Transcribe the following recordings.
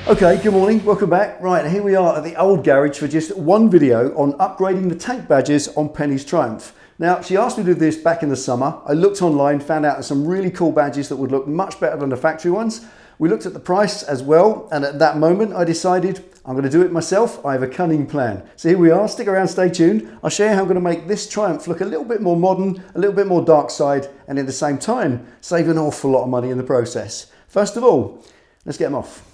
Okay, good morning, welcome back. Right, here we are at the old garage for just one video on upgrading the tank badges on Penny's Triumph. Now, she asked me to do this back in the summer. I looked online, found out some really cool badges that would look much better than the factory ones. We looked at the price as well, and at that moment I decided I'm going to do it myself. I have a cunning plan. So here we are, stick around, stay tuned. I'll show you how I'm going to make this Triumph look a little bit more modern, a little bit more dark side, and at the same time, save an awful lot of money in the process. First of all, let's get them off.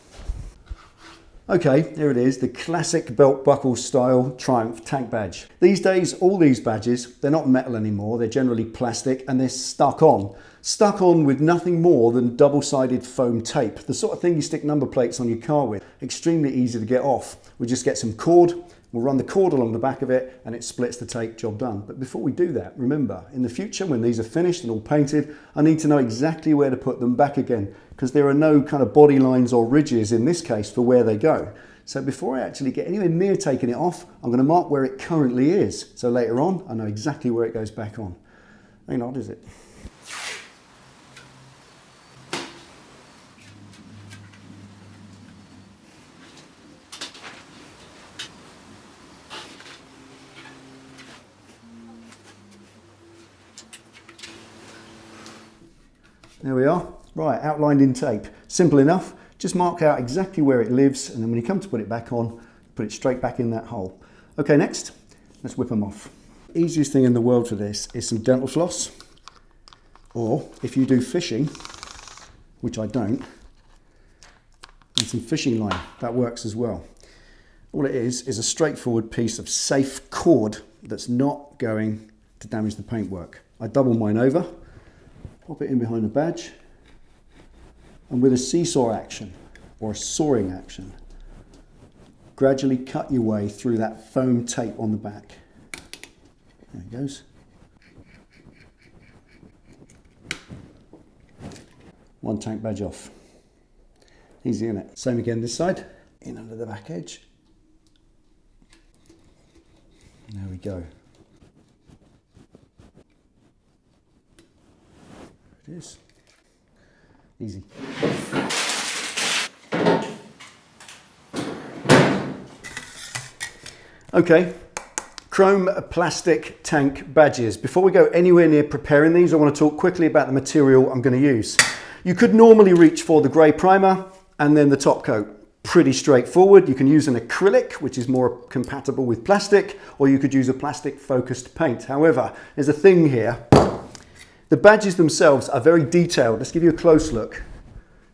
Okay, here it is, the classic belt buckle style Triumph tank badge. These days, all these badges, they're not metal anymore, they're generally plastic and they're stuck on. Stuck on with nothing more than double-sided foam tape, the sort of thing you stick number plates on your car with. Extremely easy to get off. We just get some cord, we'll run the cord along the back of it and it splits the tape, job done. But before we do that, remember, in the future when these are finished and all painted, I need to know exactly where to put them back again, because there are no kind of body lines or ridges in this case for where they go. So before I actually get anywhere near taking it off, I'm going to mark where it currently is. So later on, I know exactly where it goes back on. Ain't odd, is it? There we are. Right, outlined in tape. Simple enough. Just mark out exactly where it lives, and then when you come to put it back on, put it straight back in that hole. Okay, next, let's whip them off. Easiest thing in the world for this is some dental floss, or if you do fishing, which I don't, and some fishing line, that works as well. All it is a straightforward piece of safe cord that's not going to damage the paintwork. I double mine over, pop it in behind the badge, and with a seesaw action or a sawing action, gradually cut your way through that foam tape on the back. There it goes. One tank badge off. Easy, isn't it? Same again this side, in under the back edge. There we go. There it is. Easy. Okay, chrome plastic tank badges. Before we go anywhere near preparing these, I want to talk quickly about the material I'm going to use. You could normally reach for the grey primer and then the top coat. Pretty straightforward. You can use an acrylic, which is more compatible with plastic, or you could use a plastic focused paint. However, there's a thing here. The badges themselves are very detailed. Let's give you a close look.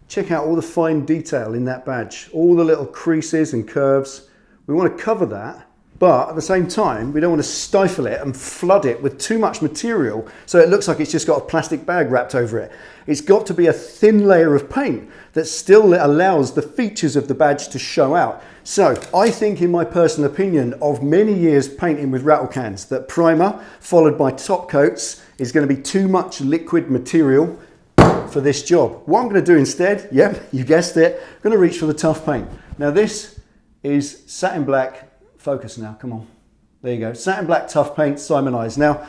Check out all the fine detail in that badge, all the little creases and curves. We want to cover that, but at the same time, we don't want to stifle it and flood it with too much material so it looks like it's just got a plastic bag wrapped over it. It's got to be a thin layer of paint that still allows the features of the badge to show out. So I think, in my personal opinion, of many years painting with rattle cans, that primer followed by top coats is going to be too much liquid material for this job. What I'm going to do instead, yep, you guessed it, I'm going to reach for the tough paint. Now this is satin black, focus now, come on. There you go, satin black tough paint, Simonized. Now,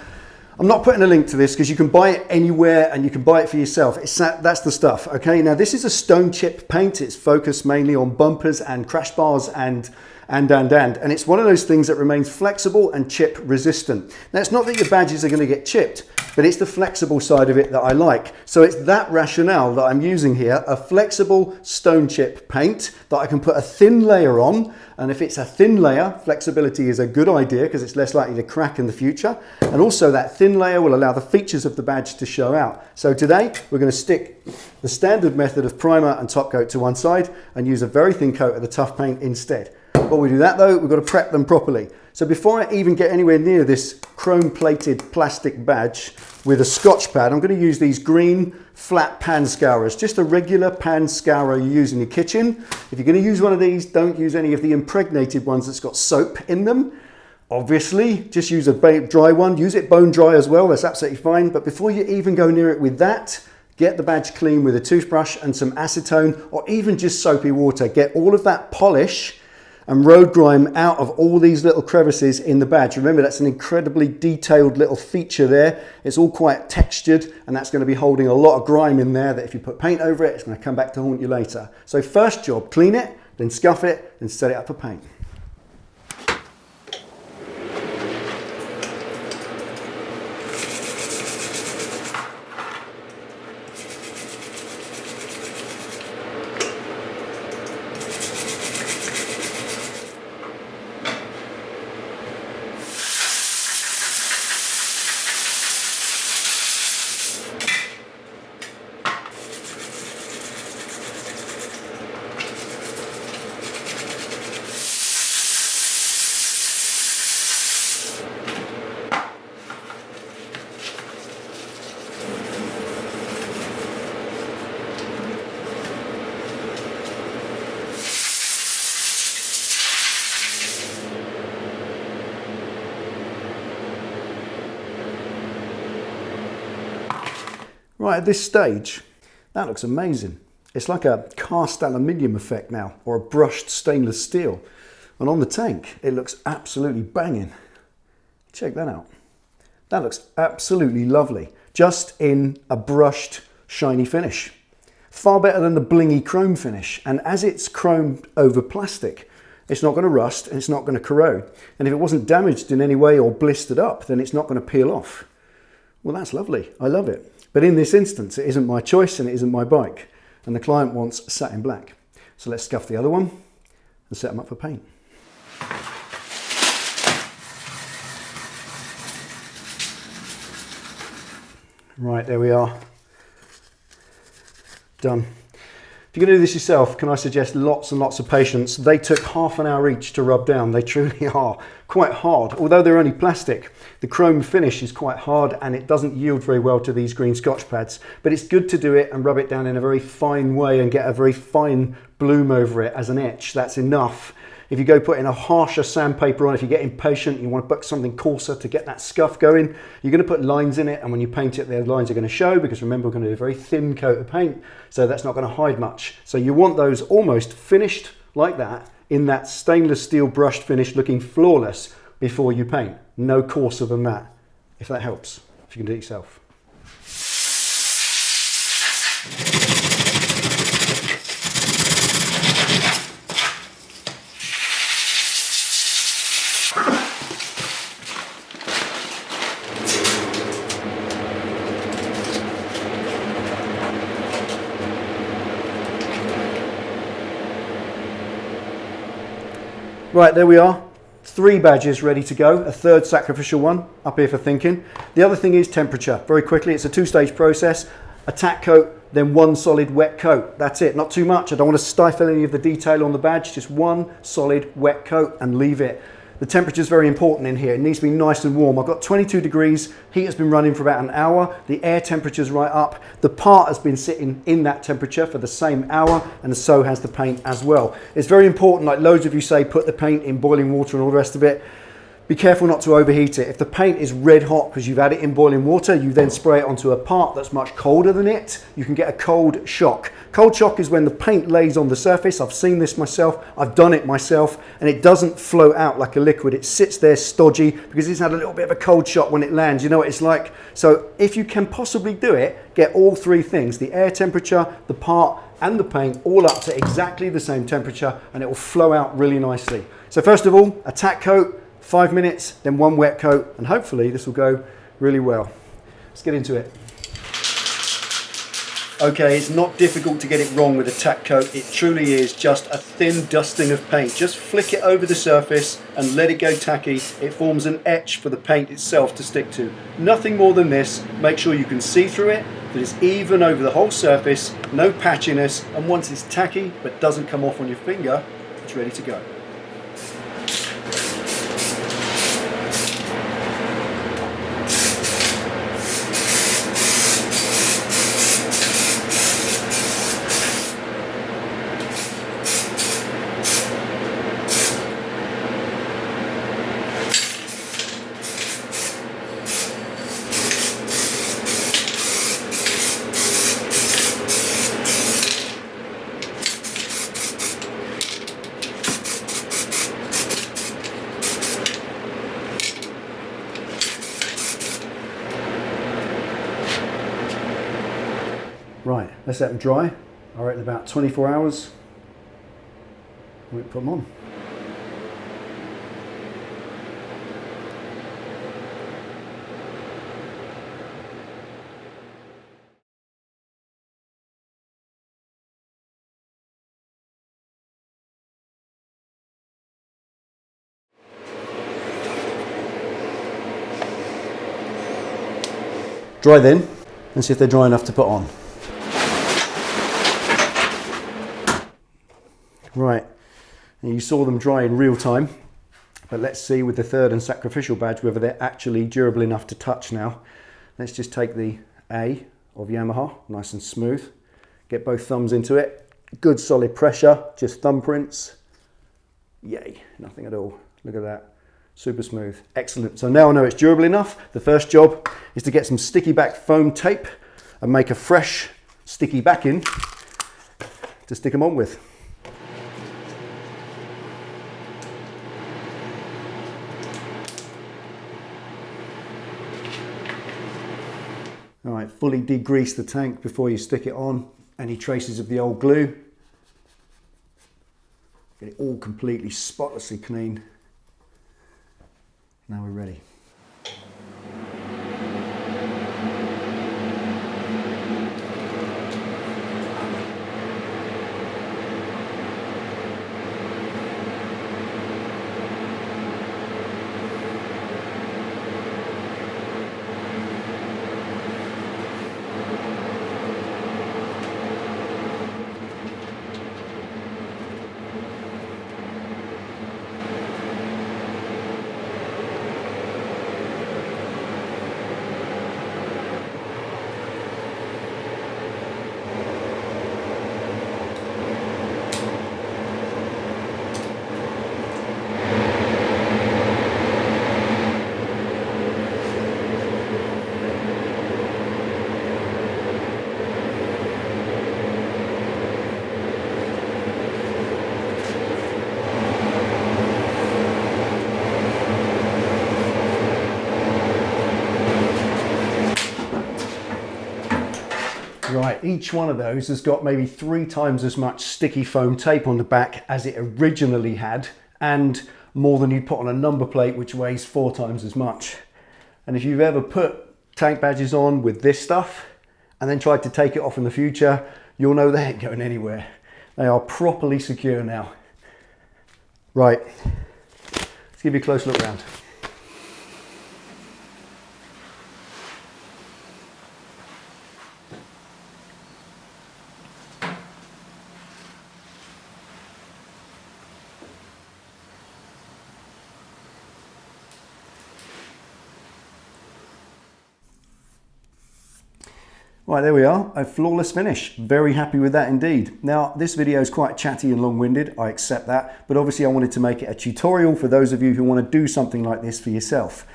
I'm not putting a link to this because you can buy it anywhere and you can buy it for yourself. That's the stuff, okay? Now this is a stone chip paint. It's focused mainly on bumpers and crash bars and it's one of those things that remains flexible and chip resistant. Now it's not that your badges are going to get chipped, but it's the flexible side of it that I like. So it's that rationale that I'm using here, a flexible stone chip paint that I can put a thin layer on. And if it's a thin layer, flexibility is a good idea because it's less likely to crack in the future. And also that thin layer will allow the features of the badge to show out. So today we're going to stick the standard method of primer and top coat to one side and use a very thin coat of the tough paint instead. Before we do that though, we've got to prep them properly. So before I even get anywhere near this chrome plated plastic badge with a Scotch pad, I'm going to use these green flat pan scourers, just a regular pan scourer you use in your kitchen. If you're going to use one of these, don't use any of the impregnated ones that's got soap in them. Obviously, just use a dry one. Use it bone dry as well, that's absolutely fine. But before you even go near it with that, get the badge clean with a toothbrush and some acetone or even just soapy water. Get all of that polish and road grime out of all these little crevices in the badge. Remember, that's an incredibly detailed little feature there. It's all quite textured, and that's going to be holding a lot of grime in there that if you put paint over it, it's going to come back to haunt you later. So first job, clean it, then scuff it, and set it up for paint. Right, at this stage, that looks amazing. It's like a cast aluminium effect now, or a brushed stainless steel. And on the tank, it looks absolutely banging. Check that out. That looks absolutely lovely, just in a brushed, shiny finish. Far better than the blingy chrome finish. And as it's chromed over plastic, it's not going to rust and it's not going to corrode. And if it wasn't damaged in any way or blistered up, then it's not going to peel off. Well, that's lovely. I love it. But in this instance, it isn't my choice and it isn't my bike. And the client wants satin black. So let's scuff the other one and set them up for paint. Right, there we are. Done. If you're going to do this yourself, can I suggest lots and lots of patience? They took half an hour each to rub down. They truly are quite hard. Although they're only plastic, the chrome finish is quite hard and it doesn't yield very well to these green Scotch pads. But it's good to do it and rub it down in a very fine way and get a very fine bloom over it as an etch. That's enough. If you go putting a harsher sandpaper on, if you get impatient, you want to put something coarser to get that scuff going, you're going to put lines in it, and when you paint it, the lines are going to show, because remember, we're going to do a very thin coat of paint, so that's not going to hide much. So you want those almost finished like that, in that stainless steel brushed finish, looking flawless before you paint. No coarser than that, if that helps, if you can do it yourself. Right, there we are. 3 badges ready to go. A third sacrificial one up here for thinking. The other thing is temperature. Very quickly, it's a 2-stage process. A tack coat, then 1 solid wet coat. That's it, not too much. I don't want to stifle any of the detail on the badge. Just 1 solid wet coat and leave it. The temperature is very important in here. It needs to be nice and warm. I've got 22 degrees. Heat has been running for about an hour. The air temperature is right up. The part has been sitting in that temperature for the same hour, and so has the paint as well. It's very important, like loads of you say, put the paint in boiling water and all the rest of it. Be careful not to overheat it. If the paint is red hot because you've had it in boiling water, you then spray it onto a part that's much colder than it, you can get a cold shock. Cold shock is when the paint lays on the surface. I've seen this myself, I've done it myself, and it doesn't flow out like a liquid. It sits there stodgy because it's had a little bit of a cold shock when it lands. You know what it's like? So if you can possibly do it, get all 3 things, the air temperature, the part, and the paint all up to exactly the same temperature, and it will flow out really nicely. So first of all, a tack coat, 5 minutes, then 1 wet coat, and hopefully this will go really well. Let's get into it. Okay, it's not difficult to get it wrong with a tack coat. It truly is just a thin dusting of paint. Just flick it over the surface and let it go tacky. It forms an etch for the paint itself to stick to. Nothing more than this. Make sure you can see through it, that it's even over the whole surface, no patchiness, and once it's tacky but doesn't come off on your finger, it's ready to go. Right, let's let them dry. I reckon about 24 hours. We put them on. Dry then, and see if they're dry enough to put on. Right, and you saw them dry in real time, but let's see with the third and sacrificial badge whether they're actually durable enough to touch now. Let's just take the A of Yamaha, nice and smooth. Get both thumbs into it. Good solid pressure, just thumbprints. Yay, nothing at all. Look at that. Super smooth, excellent. So now I know it's durable enough. The first job is to get some sticky back foam tape and make a fresh sticky backing to stick them on with. All right, fully degrease the tank before you stick it on. Any traces of the old glue. Get it all completely spotlessly clean. Now we're ready. Right, each one of those has got maybe 3 times as much sticky foam tape on the back as it originally had, and more than you'd put on a number plate which weighs 4 times as much. And if you've ever put tank badges on with this stuff and then tried to take it off in the future, you'll know they ain't going anywhere. They are properly secure now. Right, let's give you a close look round. Right, there we are, a flawless finish. Very happy with that indeed. Now, this video is quite chatty and long-winded, I accept that, but obviously I wanted to make it a tutorial for those of you who want to do something like this for yourself.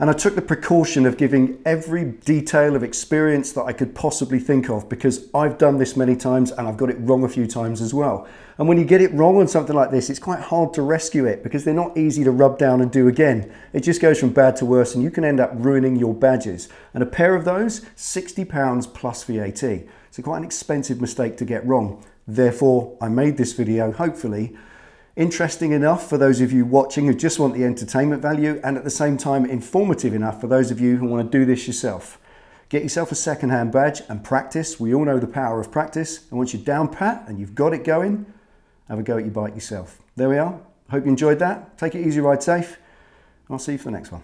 And I took the precaution of giving every detail of experience that I could possibly think of, because I've done this many times and I've got it wrong a few times as well. And when you get it wrong on something like this, it's quite hard to rescue it because they're not easy to rub down and do again. It just goes from bad to worse and you can end up ruining your badges. And a pair of those, £60 plus VAT. So quite an expensive mistake to get wrong. Therefore, I made this video, hopefully, interesting enough for those of you watching who just want the entertainment value, and at the same time informative enough for those of you who want to do this yourself. Get yourself a second-hand badge and practice. We all know the power of practice. And once you're down pat and you've got it going, have a go at your bike yourself. There we are. Hope you enjoyed that. Take it easy, ride safe. I'll see you for the next one.